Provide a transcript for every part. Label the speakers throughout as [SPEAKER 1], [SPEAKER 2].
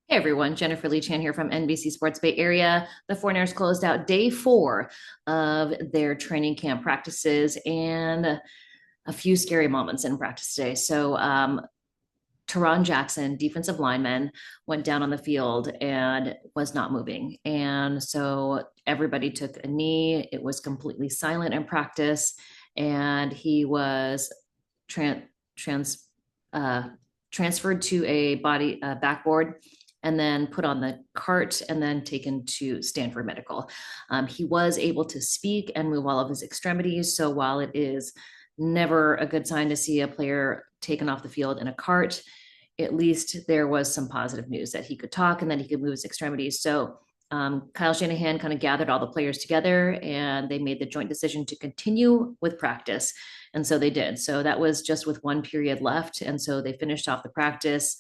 [SPEAKER 1] Hey everyone, Jennifer Lee Chan here from NBC Sports Bay Area. The 49ers closed out day 4 of their training camp practices and a few scary moments in practice today. Tarron Jackson, defensive lineman, went down on the field and was not moving. And so everybody took a knee. It was completely silent in practice, and he was tran- trans transferred to a body backboard and then put on the cart and then taken to Stanford Medical. He was able to speak and move all of his extremities. So while it is never a good sign to see a player taken off the field in a cart, at least there was some positive news that he could talk and that he could move his extremities. So Kyle Shanahan kind of gathered all the players together and they made the joint decision to continue with practice. And so they did. So that was just with one period left. And so they finished off the practice,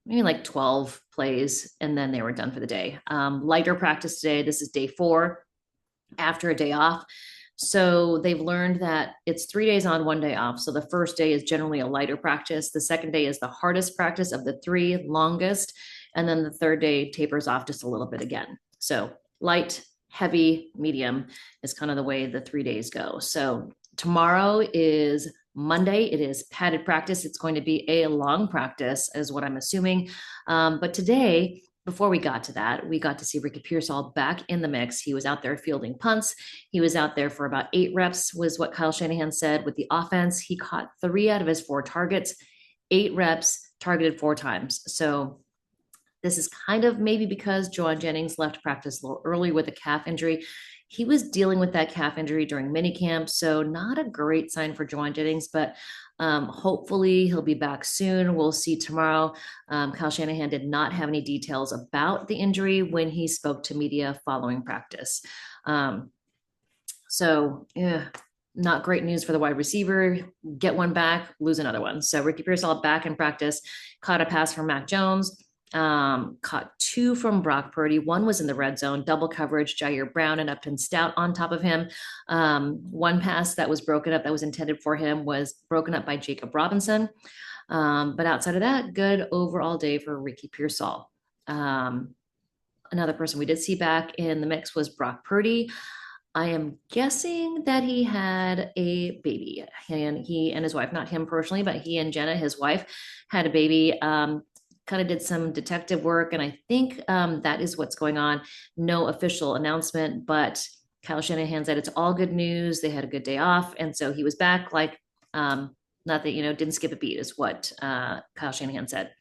[SPEAKER 1] maybe like 12 plays, and then they were done for the day. Lighter practice today. This is day 4 after a day off. So they've learned that it's 3 days on, 1 day off. So the first day is generally a lighter practice. The second day is the hardest practice of the 3 longest. And then the third day tapers off just a little bit again. So light, heavy, medium is kind of the way the 3 days go. So tomorrow is Monday. It is padded practice. It's going to be a long practice, is what I'm assuming. But today, before we got to that, we got to see Ricky Pearsall back in the mix. He was out there fielding punts. He was out there for about 8 reps, was what Kyle Shanahan said with the offense. He caught 3 out of his 4 targets, 8 reps, targeted 4 times. So this is kind of maybe because Jauan Jennings left practice a little early with a calf injury. He was dealing with that calf injury during minicamp, so not a great sign for Jauan Jennings, but hopefully he'll be back soon. We'll see tomorrow. Kyle Shanahan did not have any details about the injury when he spoke to media following practice. Yeah, not great news for the wide receiver. Get one back, lose another one. So Ricky Pearsall back in practice, caught a pass from Mac Jones, caught 2 from Brock Purdy. One was in the red zone, double coverage, Jair Brown and Upton Stout on top of him. One pass that was broken up that was intended for him was broken up by Jacob Robinson. But outside of that, good overall day for Ricky Pearsall. Another person we did see back in the mix was Brock Purdy. I am guessing that he had a baby, and he and his wife, not him personally, but he and Jenna, his wife, had a baby. Kind of did some detective work, and I think that is what's going on. No official announcement, but Kyle Shanahan said it's all good news. They had a good day off, and so he was back. Not that didn't skip a beat, is what Kyle Shanahan said.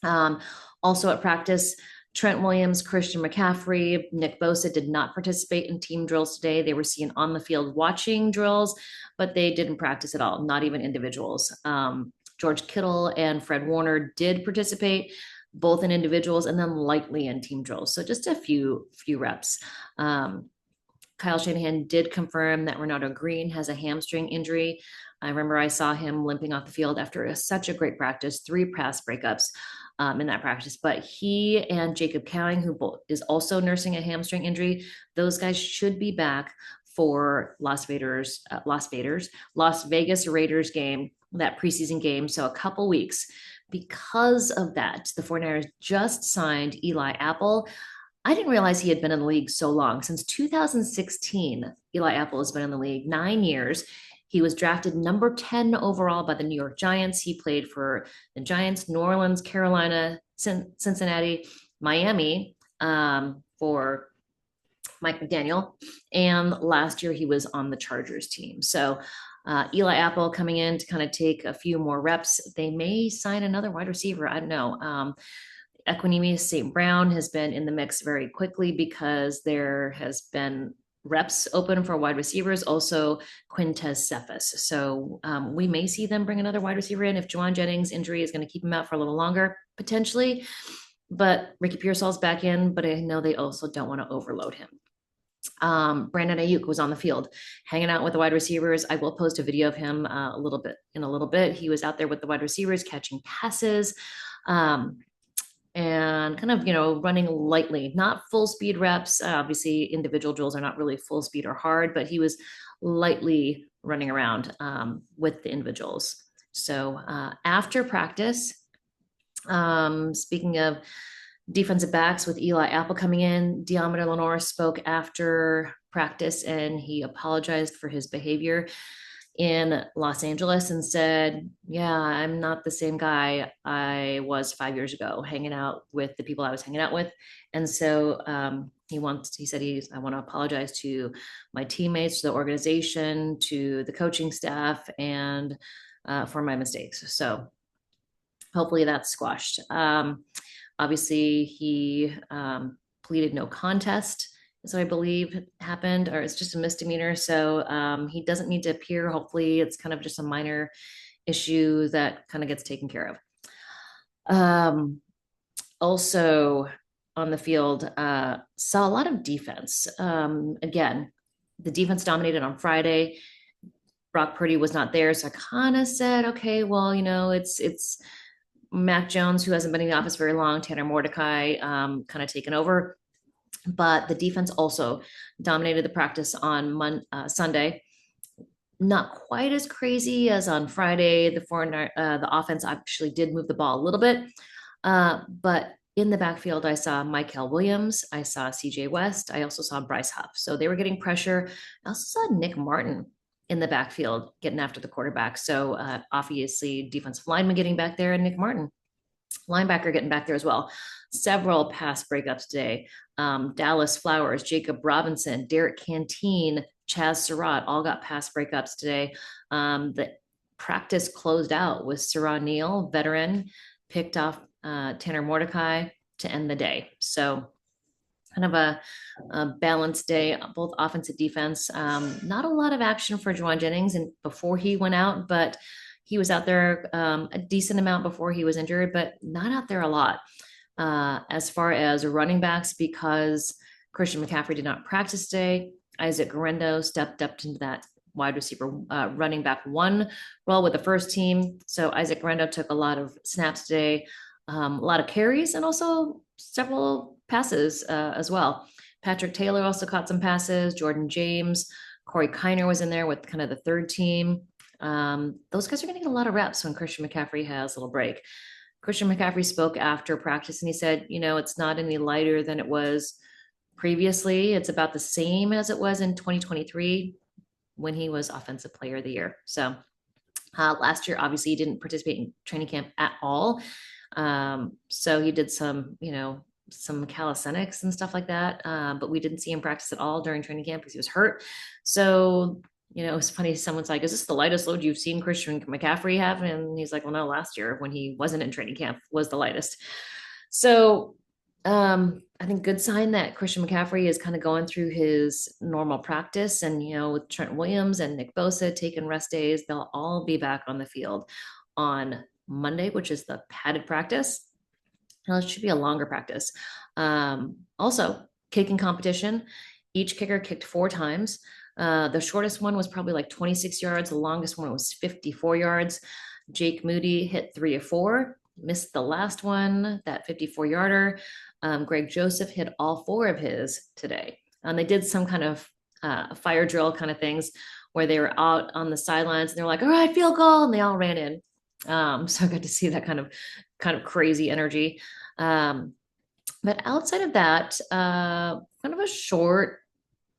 [SPEAKER 1] Also at practice, Trent Williams, Christian McCaffrey, Nick Bosa did not participate in team drills today. They were seen on the field watching drills, but they didn't practice at all, not even individuals. George Kittle and Fred Warner did participate, both in individuals and then lightly in team drills. So just a few reps. Kyle Shanahan did confirm that Renardo Green has a hamstring injury. I remember I saw him limping off the field after such a great practice, 3 pass breakups in that practice. But he and Jacob Cowing, who is also nursing a hamstring injury, those guys should be back for Las Vegas Raiders game, that preseason game. So a couple weeks. Because of that, the 49ers just signed Eli Apple. I didn't realize he had been in the league so long. Since 2016, Eli Apple has been in the league 9 years. He was drafted number 10 overall by the New York Giants. He played for the Giants, New Orleans, Carolina, Cincinnati, Miami for Mike McDaniel. And last year he was on the Chargers team. So Eli Apple coming in to kind of take a few more reps. They may sign another wide receiver. I don't know. Equanimeous St. Brown has been in the mix very quickly because there has been reps open for wide receivers, also Quintez Cephas. So we may see them bring another wide receiver in if Jauan Jennings' injury is going to keep him out for a little longer, potentially. But Ricky Pearsall's back in, but I know they also don't want to overload him. Brandon Ayuk was on the field hanging out with the wide receivers. I will post a video of him a little bit. He was out there with the wide receivers catching passes. And kind of, running lightly, not full speed reps. Obviously, individual drills are not really full speed or hard, but he was lightly running around with the individuals. So after practice, Speaking of defensive backs with Eli Apple coming in, Deommodore Lenoir spoke after practice and he apologized for his behavior in Los Angeles and said, yeah, I'm not the same guy I was 5 years ago, hanging out with the people I was hanging out with. And so he said, I want to apologize to my teammates, to the organization, to the coaching staff, and for my mistakes. So hopefully that's squashed. Obviously, he pleaded no contest. So I believe happened, or it's just a misdemeanor. So he doesn't need to appear. Hopefully, it's kind of just a minor issue that kind of gets taken care of. Also on the field, saw a lot of defense. Again, the defense dominated on Friday. Brock Purdy was not there, so I kind of said, okay, well, it's Mac Jones, who hasn't been in the office very long, Tanner Mordecai kind of taken over. But the defense also dominated the practice on Sunday. Not quite as crazy as on Friday. The offense actually did move the ball a little bit. But in the backfield, I saw Michael Williams. I saw CJ West. I also saw Bryce Huff. So they were getting pressure. I also saw Nick Martin in the backfield getting after the quarterback. So obviously defensive lineman getting back there and Nick Martin, linebacker, getting back there as well. Several pass breakups today. Dallas Flowers, Jacob Robinson, Derek Canteen, Chaz Surratt all got pass breakups today. The practice closed out with Surratt Neal, veteran, picked off Tanner Mordecai to end the day. So kind of a balanced day, both offense and defense. Not a lot of action for Jauan Jennings and before he went out, but he was out there a decent amount before he was injured, but not out there a lot. As far as running backs, because Christian McCaffrey did not practice today, Isaac Guerrero stepped up into that wide receiver running back one role with the first team. So Isaac Guerrero took a lot of snaps today, a lot of carries, and also several passes as well. Patrick Taylor also caught some passes. Jordan James, Corey Kiner was in there with kind of the third team. Those guys are going to get a lot of reps when Christian McCaffrey has a little break. Christian McCaffrey spoke after practice and he said, it's not any lighter than it was previously. It's about the same as it was in 2023 when he was Offensive Player of the Year. So last year, obviously, he didn't participate in training camp at all. So he did some calisthenics and stuff like that. But we didn't see him practice at all during training camp because he was hurt. So it was funny. Someone's like, is this the lightest load you've seen Christian McCaffrey have? And he's like, well, no, last year when he wasn't in training camp was the lightest. So I think good sign that Christian McCaffrey is kind of going through his normal practice. And, with Trent Williams and Nick Bosa taking rest days, they'll all be back on the field on Monday, which is the padded practice. Now, it should be a longer practice. Also, kicking competition. Each kicker kicked 4 times. The shortest one was probably like 26 yards. The longest one was 54 yards. Jake Moody hit 3 of 4, missed the last one, that 54-yarder. Greg Joseph hit all 4 of his today. They did some kind of fire drill kind of things where they were out on the sidelines and they were like, all right, field goal. And they all ran in. So I got to see that kind of crazy energy. But outside of that, kind of a short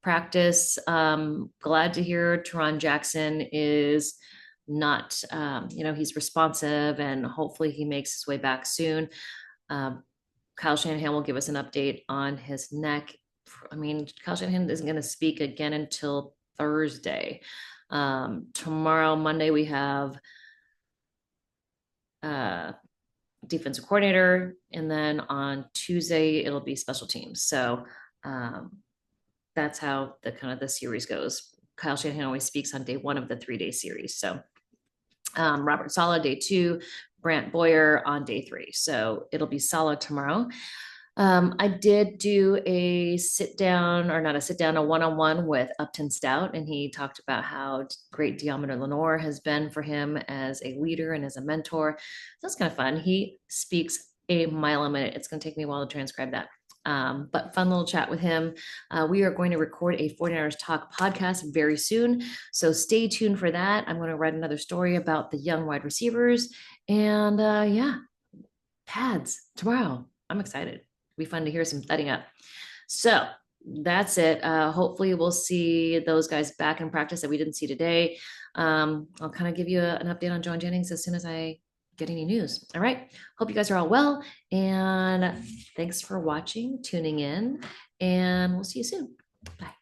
[SPEAKER 1] practice. Glad to hear Tarron Jackson is not, he's responsive and hopefully he makes his way back soon. Kyle Shanahan will give us an update on his neck. Kyle Shanahan isn't going to speak again until Thursday. Tomorrow, Monday, we have defensive coordinator, and then on Tuesday it'll be special teams. So that's how the series goes. Kyle Shanahan always speaks on day 1 of the 3-day series. So Robert Saleh day 2, Brant Boyer on day 3. So it'll be Saleh tomorrow. I did do a one-on-one with Upton Stout, and he talked about how great Deommodore Lenoir has been for him as a leader and as a mentor. That's kind of fun. He speaks a mile a minute. It's going to take me a while to transcribe that. But fun little chat with him. We are going to record a 49ers Talk podcast very soon. So stay tuned for that. I'm going to write another story about the young wide receivers. And pads tomorrow. I'm excited. It'll be fun to hear some thudding up. So that's it. Hopefully we'll see those guys back in practice that we didn't see today. I'll kind of give you an update on Jauan Jennings as soon as I get any news. All right. Hope you guys are all well. And thanks for watching, tuning in, and we'll see you soon. Bye.